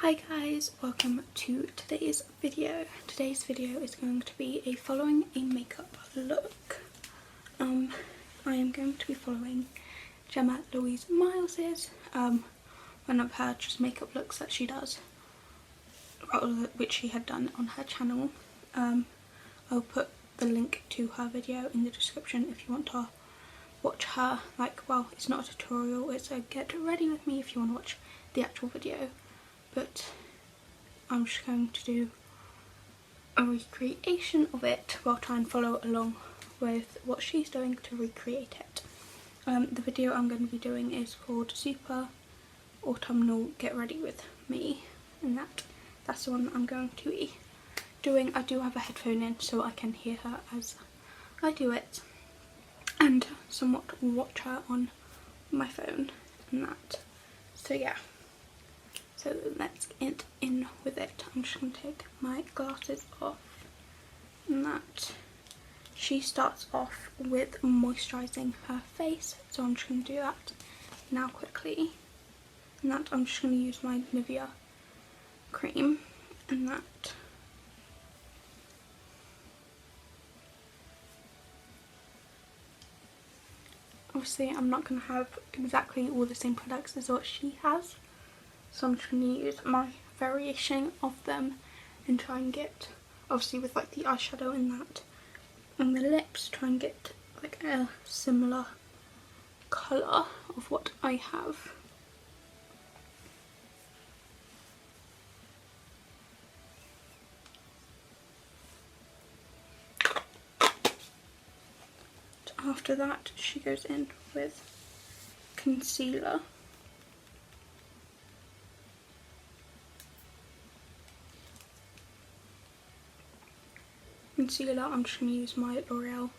Hi guys, welcome to today's video. Today's video is going to be following a makeup look. I am going to be following Gemma Louise Miles's one of her just makeup looks that she does, which she had done on her channel. I'll put the link to her video in the description if you want to watch her, well, it's not a tutorial, it's a get ready with me if you want to watch the actual video. But I'm just going to do a recreation of it while trying to follow along with what she's doing to recreate it. The video I'm going to be doing is called Super Autumnal Get Ready With Me, and that's the one that I'm going to be doing. I do have a headphone in so I can hear her as I do it and somewhat watch her on my phone and that. So yeah. So let's get in with it. I'm just going to take my glasses off and that. She starts off with moisturizing her face, so I'm just going to do that now quickly. And that I'm just going to use my Nivea cream and that. Obviously I'm not going to have exactly all the same products as what she has, so I'm just going to use my variation of them and try and get, obviously with like the eyeshadow and that, and the lips, try and get like a similar colour of what I have. After that she goes in with concealer. Concealer, I'm just going to use my L'Oreal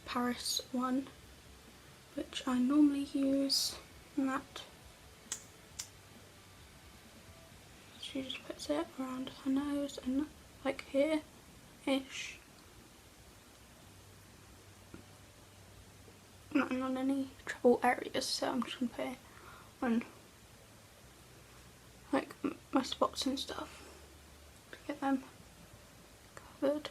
Paris one, which I normally use, and that. She just puts it around her nose and like here-ish. Not on any trouble areas, so I'm just going to put it on like my spots and stuff to get them covered.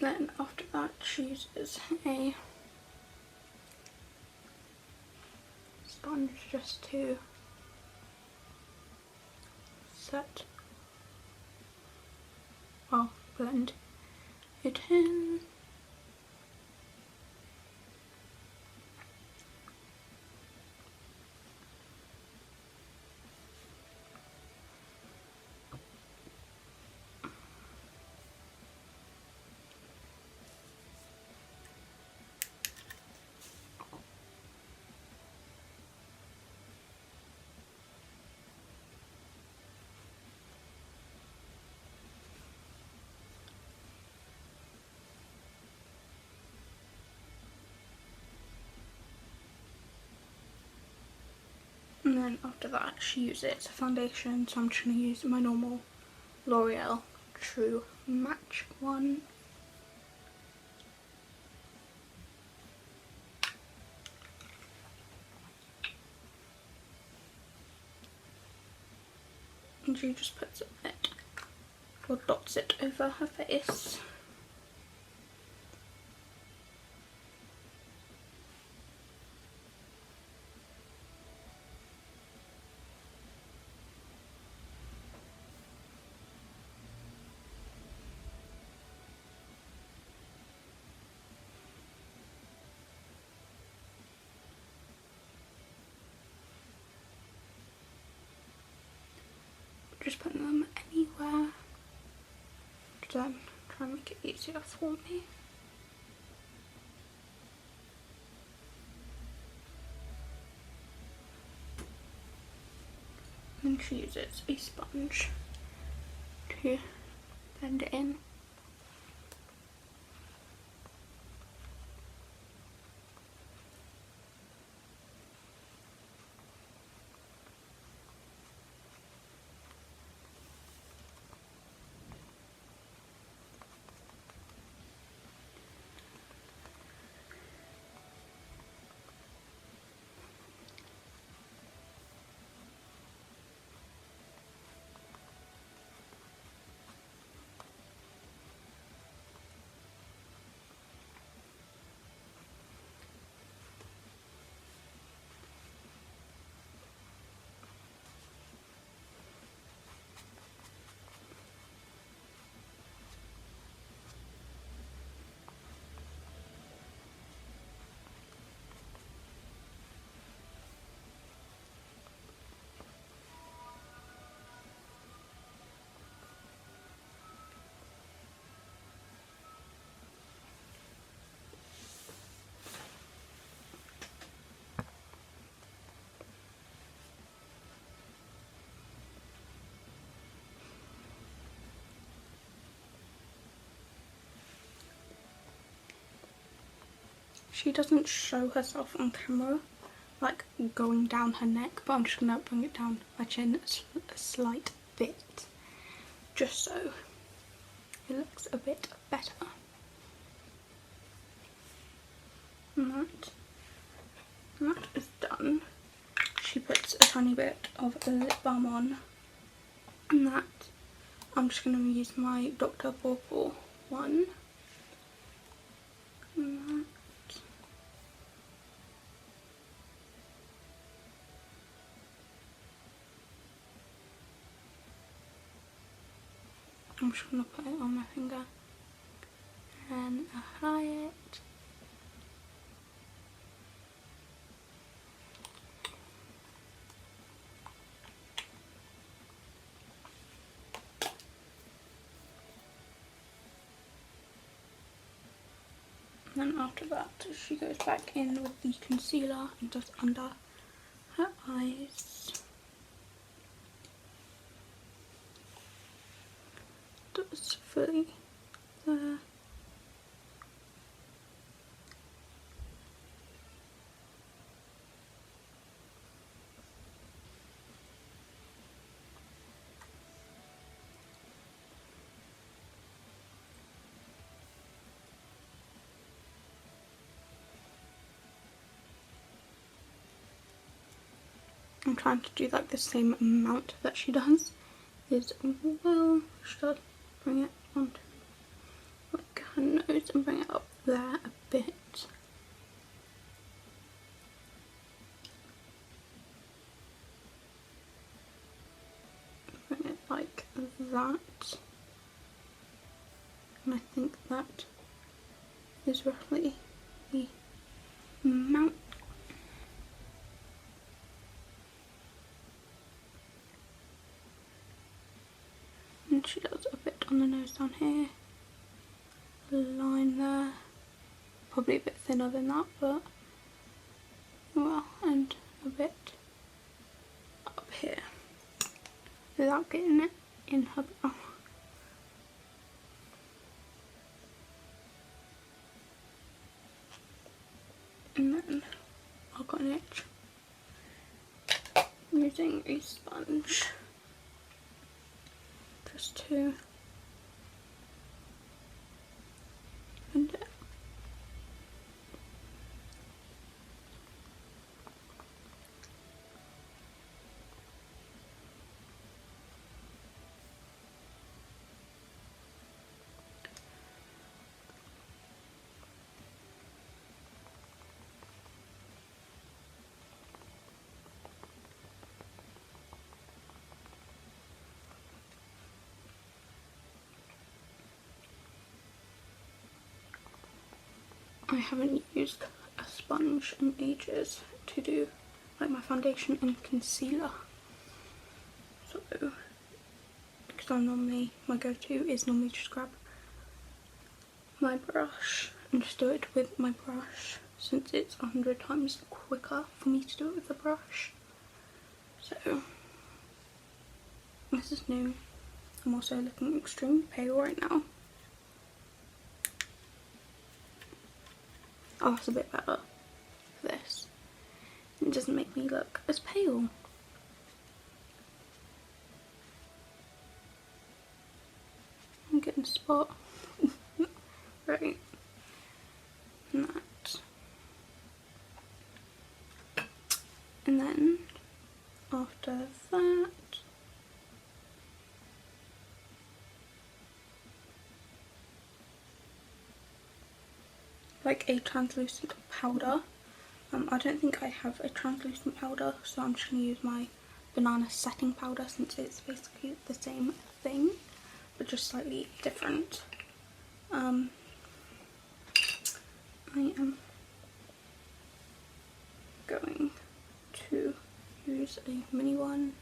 Then after that she uses a sponge just to blend it in. And then after that she uses a foundation, so I'm just going to use my normal L'Oreal True Match one. And she just puts it or dots it over her face. Just putting them anywhere to then try and make it easier for me. And she uses a sponge to blend it in. She doesn't show herself on camera, like going down her neck, but I'm just going to bring it down my chin a slight bit, just so it looks a bit better. And that is done. She puts a tiny bit of lip balm on, and that I'm just going to use my Dr. Purple one. And that. I'm just going to put it on my finger and apply it. And then after that, she goes back in with the concealer and does under her eyes. Does fully there. I'm trying to do like the same amount that she does, is well, should bring it onto like her nose and bring it up there a bit. Bring it like that, and I think that is roughly the amount. And she does a bit on the nose down here, a line there, probably a bit thinner than that, but well, and a bit up here without getting it in her brow. And then I've got an itch using a sponge just to blend it. I haven't used a sponge in ages to do like my foundation and concealer, so because my go-to is normally just grab my brush and just do it with my brush, since it's 100 times quicker for me to do it with the brush. So this is new. I'm also looking extremely pale right now. Oh, that's a bit better for this. It doesn't make me look as pale. I'm getting a spot. Right. And that. And then after that, like a translucent powder. I don't think I have a translucent powder, so I'm just going to use my banana setting powder, since it's basically the same thing but just slightly different. I am going to use a mini one.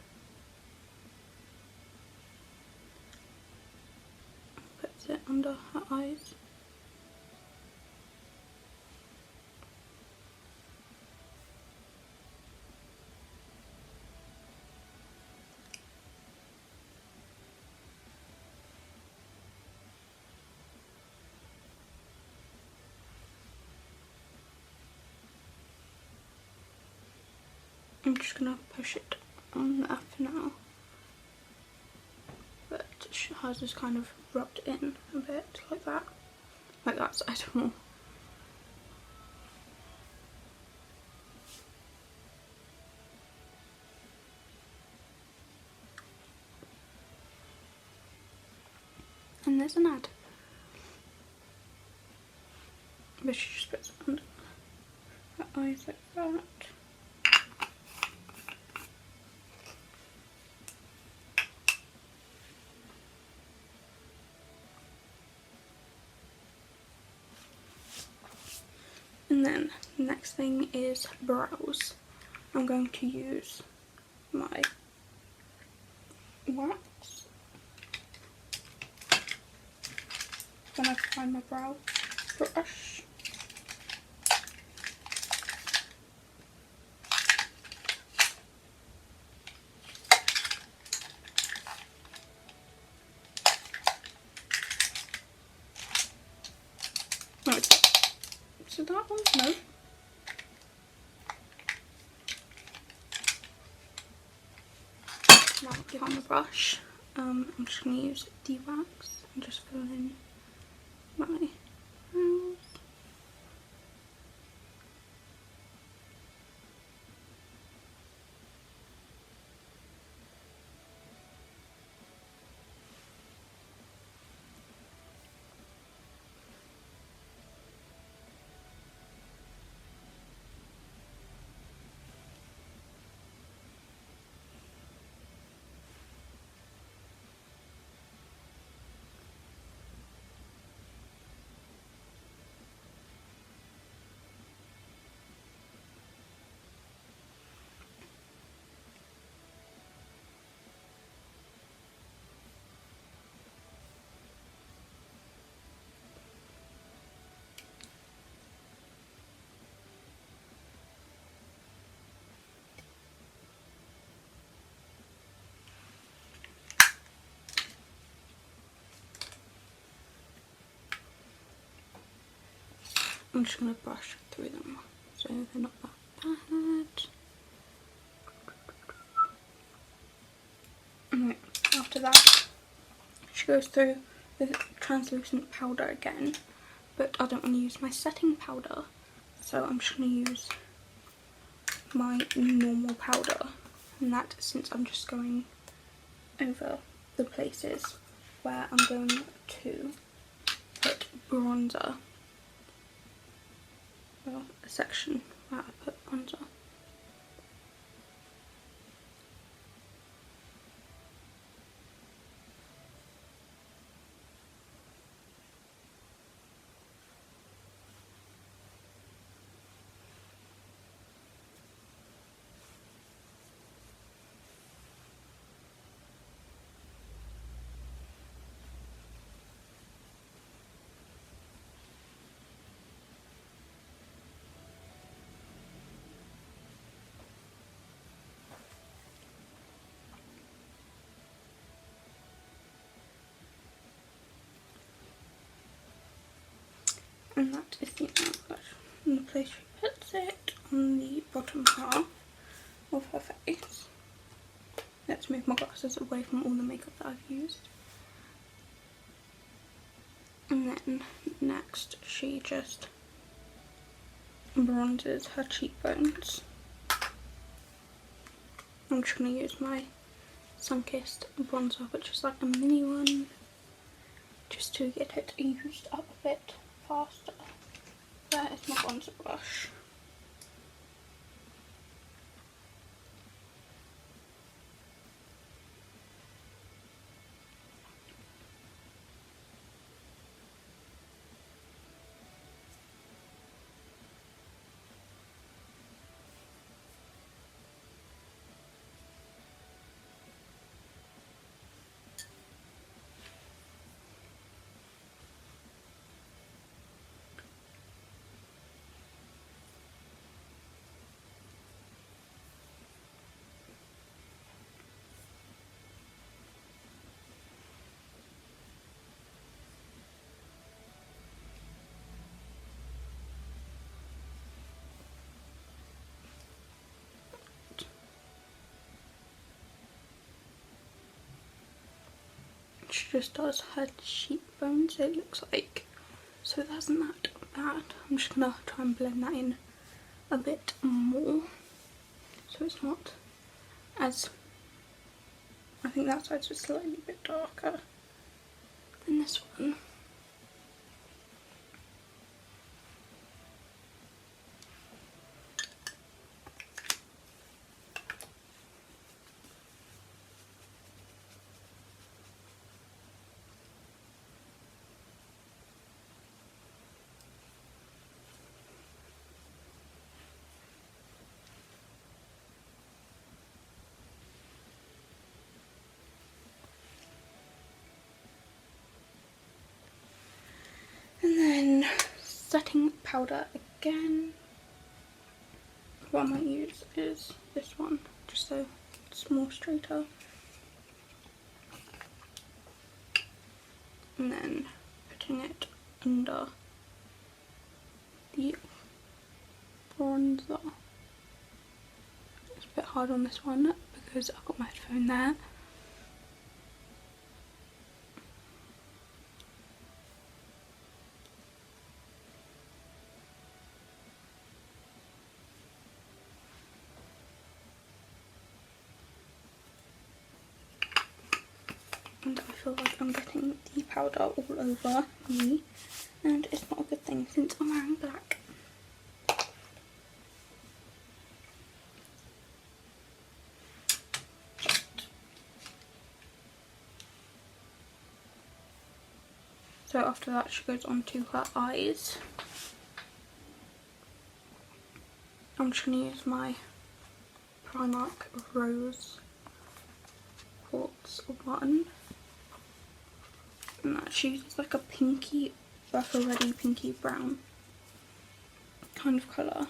Puts it under her eyes. I'm just going to push it on there for now. But hers is kind of rubbed in a bit like that. Like that side more. And there's an ad. But she just puts it under her eyes like that. And then the next thing is brows. I'm going to use my wax. Then I find my brow brush. No, so that one? No. Now behind the brush, I'm just going to use the wax and just fill in my brows. I'm just going to brush through them so they're not that bad. Right, after that, she goes through the translucent powder again, but I don't want to use my setting powder, so I'm just going to use my normal powder, and that since I'm just going over the places where I'm going to put bronzer. Well, a section where I put bronzer. And that is the outlet. And the place she puts it on the bottom half of her face. Let's move my glasses away from all the makeup that I've used. And then next she just bronzes her cheekbones. I'm just going to use my Sunkissed bronzer, which is like a mini one, just to get it used up a bit faster. There is my bronzer brush. which just does her cheekbones, it looks like. So that isn't that bad. I'm just gonna try and blend that in a bit more, so it's not as, I think that side's just slightly a bit darker than this one. And then setting powder again. What I might use is this one, just so it's more straighter. And then putting it under the bronzer. It's a bit hard on this one because I've got my headphone there. And I feel like I'm getting the powder all over me, and it's not a good thing since I'm wearing black. So after that she goes on to her eyes. I'm just going to use my Primark Rose Quartz one. And that she uses like a pinky, like a reddy pinky brown kind of colour.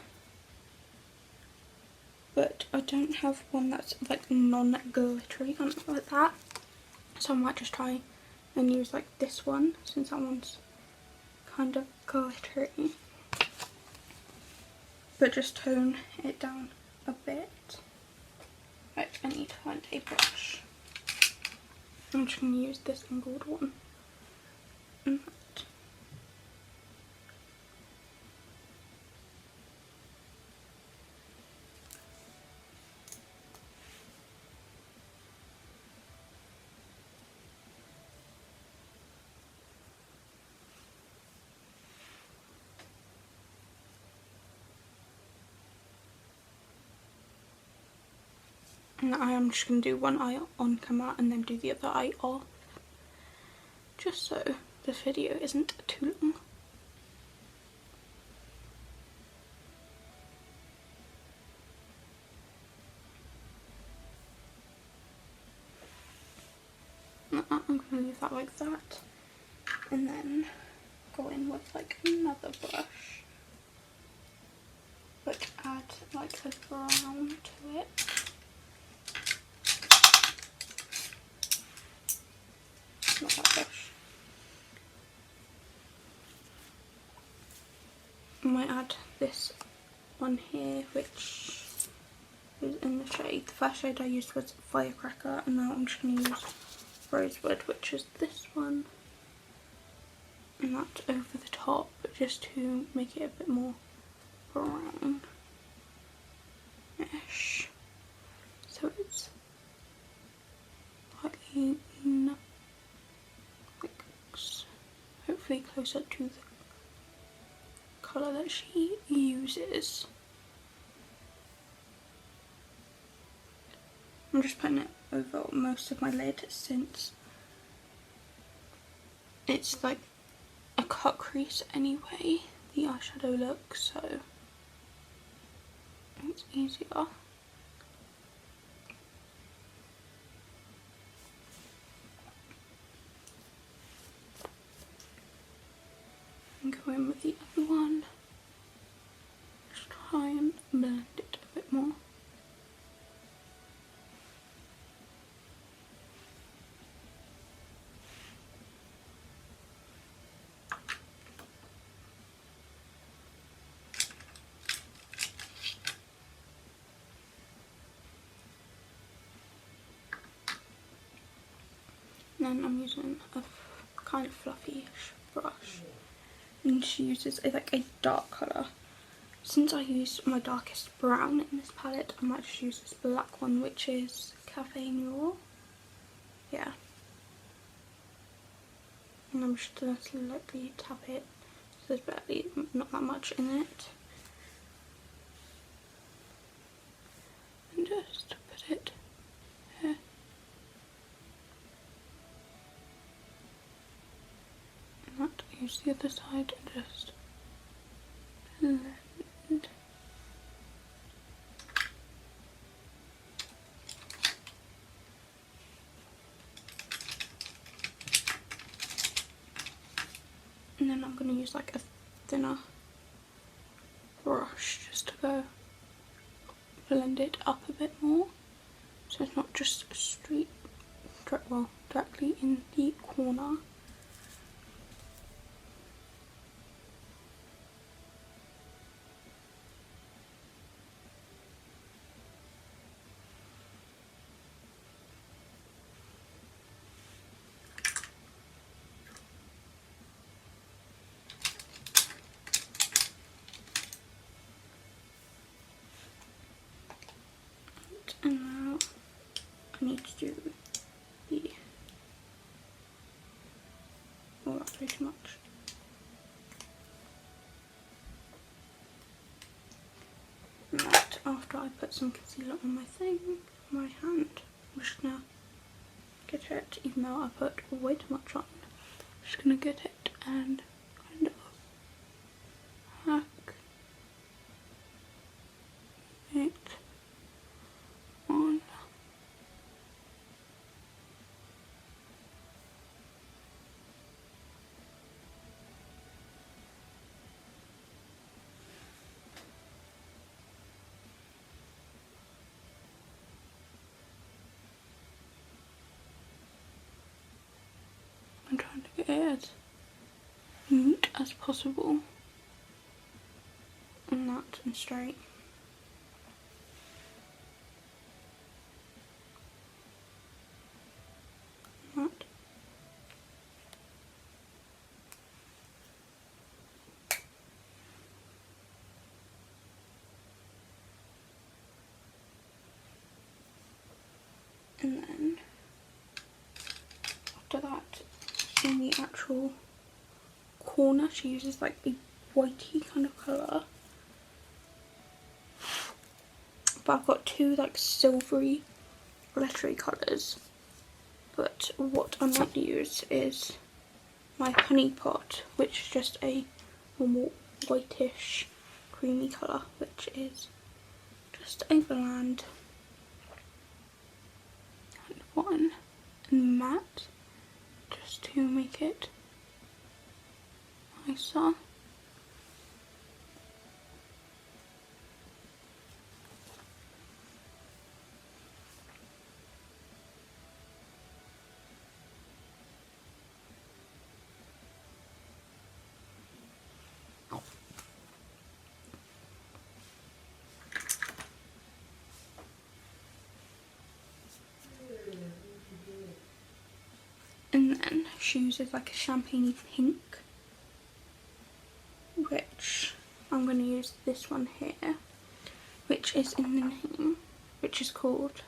But I don't have one that's like non-glittery, kind of like that. So I might just try and use like this one, since that one's kind of glittery. But just tone it down a bit. Right, I need to find a brush. I'm just going to use this angled one. And that. And I am just going to do one eye on camera and then do the other eye off, just so this video isn't too long. I'm going to leave that like that, and then go in with like another brush, but add like a brown to it. Not that brush. I might add this one here, which is in the shade. The first shade I used was Firecracker, and now I'm just going to use Rosewood, which is this one. And that over the top, but just to make it a bit more brown-ish. So it's slightly, like, hopefully closer to the colour that she uses. I'm just putting it over most of my lid since it's like a cut crease anyway, the eyeshadow look, so it's easier. And go in with the other one. Just try and blend it a bit more. then I'm using a kind of fluffy-ish brush, and she uses like a dark colour. Since I used my darkest brown in this palette, I might just use this black one, which is Cafe Noir. Yeah. And I'm just going to slightly tap it, so there's barely not that much in it. And just put it here. And that, use the other side and just blend. And then I'm going to use like a thinner brush just to go blend it up a bit more, so it's not just straight, well, directly in the corner. And now I need to do the, oh, that's way too much. And that, after I put some concealer on my thing, my hand, I'm just gonna get it, even though I put way too much on, I'm just gonna get it and kind of hack it on. I'm trying to get it as neat as possible and that and straight. That. And then after that, in the actual corner, she uses like a whitey kind of colour. But I've got two like silvery glittery colours. But what I might use is my Honey Pot, which is just a normal whitish creamy colour, which is just a bland one and matte, just to make it nicer. And then she uses like a champagne pink, which I'm going to use this one here, which is in the name, which is called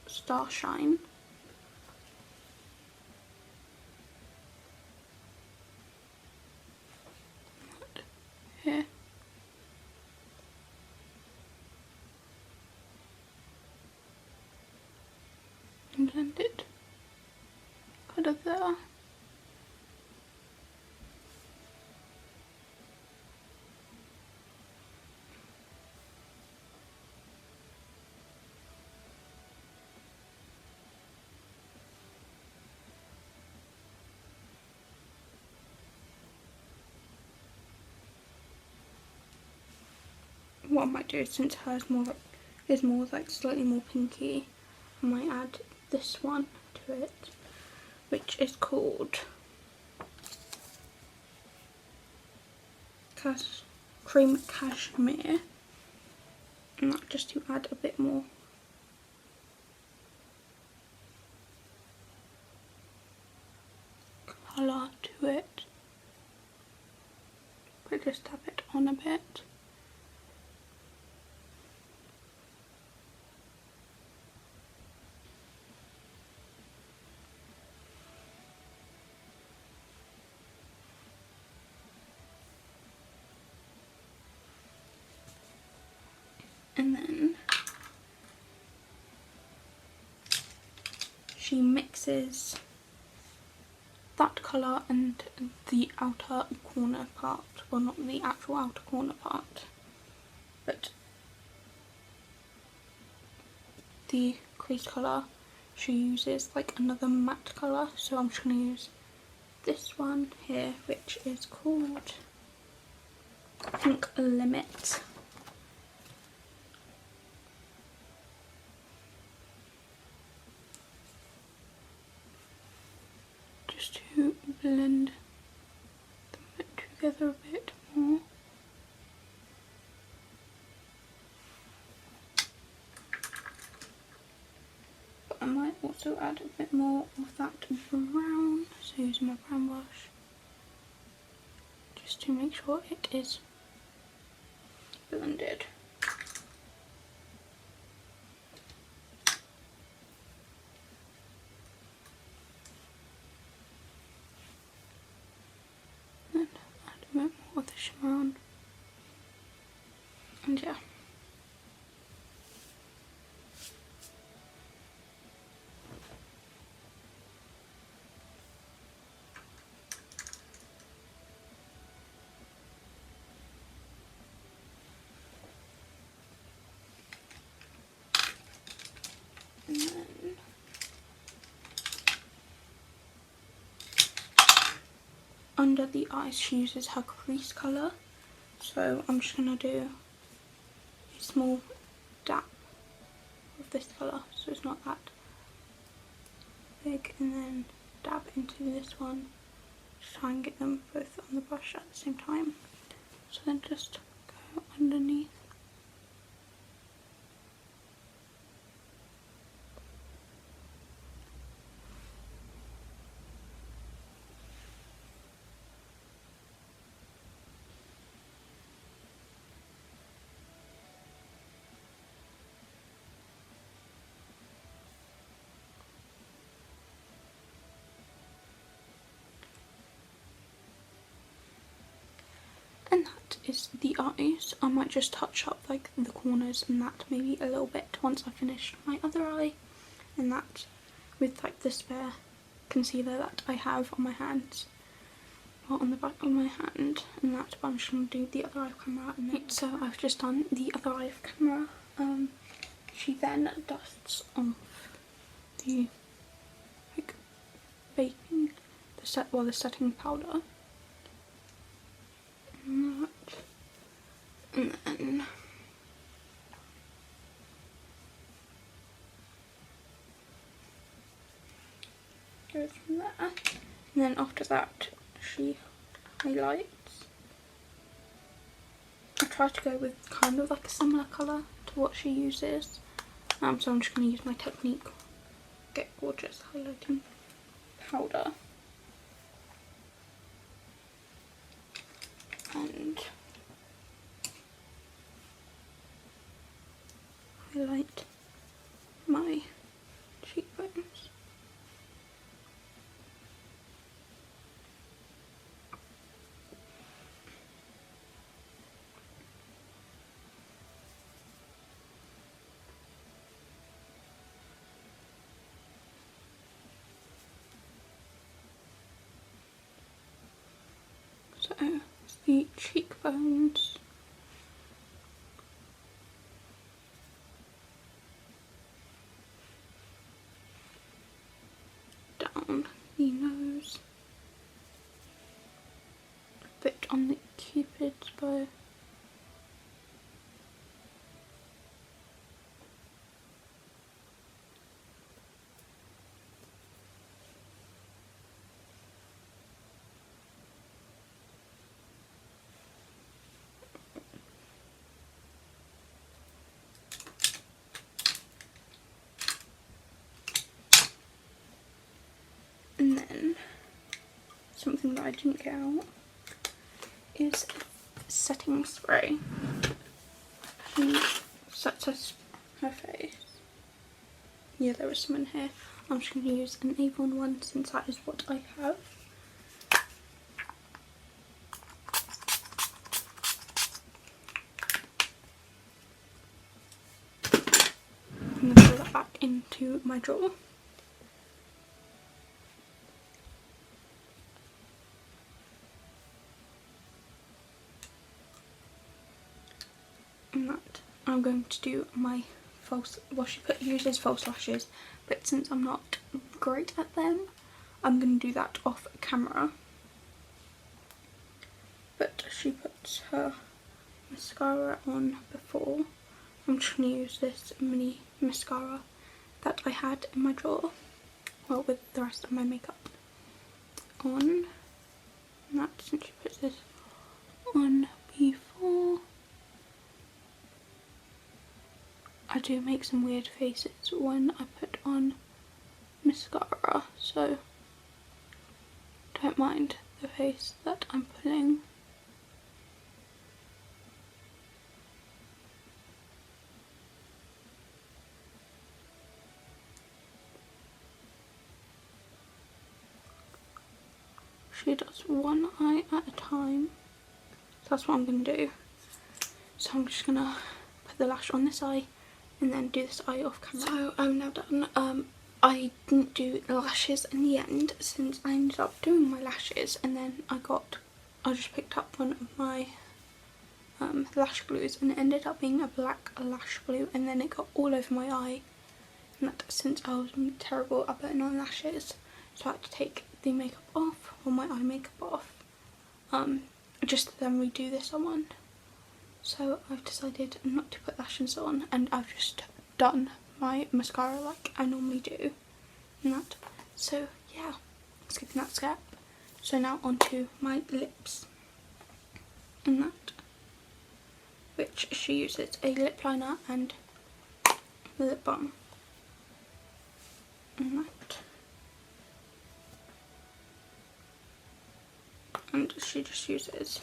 Starshine. Here. And blend it kind of there. What I might do is, since hers is more like slightly more pinky, I might add this one to it, which is called Cream Cashmere, and that just to add a bit more. to it, but just tap it on a bit. And then she mixes that colour and the outer corner part, well not the actual outer corner part, but the crease colour she uses like another matte colour, so I'm just going to use this one here, which is called, I think, Limit. Just to blend them together a bit more. But I might also add a bit more of that brown, so using my brown brush, just to make sure it is blended. Then add a bit more of the shimmer on, and yeah. And then under the eyes she uses her crease colour, so I'm just going to do a small dab of this colour so it's not that big, and then dab into this one, just try and get them both on the brush at the same time, so then just go underneath. And that is the eyes. I might just touch up like the corners and that maybe a little bit once I finish my other eye, and that with like the spare concealer that I have on my hands, or on the back of my hand, and that, but I'm just going to do the other eye of camera. And then, so I've just done the other eye of camera. She then dusts off the like baking, the setting powder. And then goes from there. And then after that she highlights. I try to go with kind of like a similar colour to what she uses. So I'm just going to use my Technique Get Gorgeous highlighting powder. And highlight my cheekbones. So the cheekbones. Down the nose. A bit on the Cupid's bow. And then, so something that I didn't get out is setting spray. She sets her face. Yeah, there was some in here. I'm just going to use an Avon one since that is what I have. I'm going to put that back into my drawer. And that I'm going to do my false, well, she uses false lashes, but since I'm not great at them, I'm going to do that off camera. But she puts her mascara on before. I'm just going to use this mini mascara that I had in my drawer, well, with the rest of my makeup on. And that, since she puts this on before, I do make some weird faces when I put on mascara, so don't mind the face that I'm putting. She does one eye at a time, so that's what I'm going to do. So I'm just going to put the lash on this eye and then do this eye off camera. So I'm now done. I didn't do the lashes in the end since I ended up doing my lashes, and then I just picked up one of my lash glues and it ended up being a black lash glue, and then it got all over my eye, and that since I was terrible at putting on lashes, so I had to take the makeup off, or my eye makeup off, just to then redo this on. So I've decided not to put lashes on, and I've just done my mascara like I normally do, and that. So yeah, skipping that step. So now onto my lips, and that, which she uses a lip liner and the lip balm, and that. And she just uses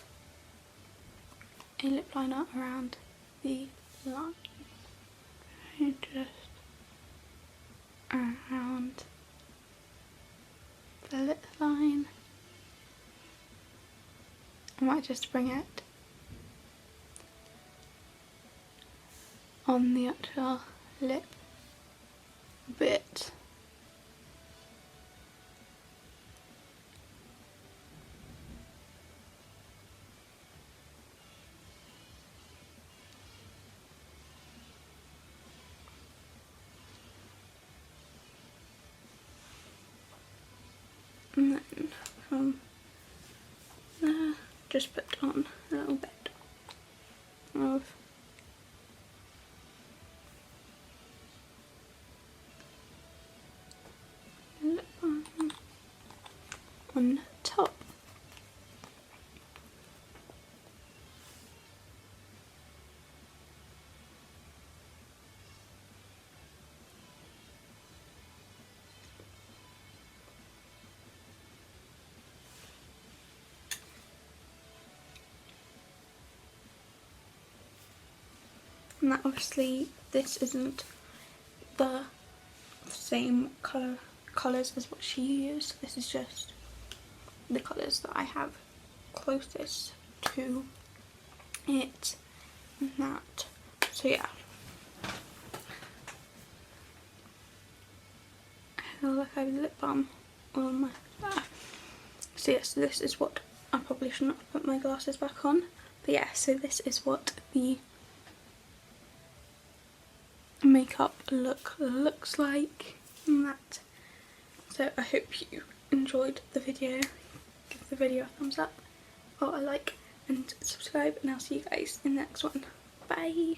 a lip liner around the line, and just around the lip line. I might just bring it on the actual lip bit. And then from there, just put on a little bit of lip balm on top. And that, obviously this isn't the same colours as what she used. This is just the colours that I have closest to it, and that. So yeah. I feel like I have lip balm on my So yes, this is what, I probably shouldn't have put my glasses back on, but yeah, so this is what the makeup look looks like, and that. So I hope you enjoyed the video. Give the video a thumbs up or a like and subscribe, and I'll see you guys in the next one. Bye!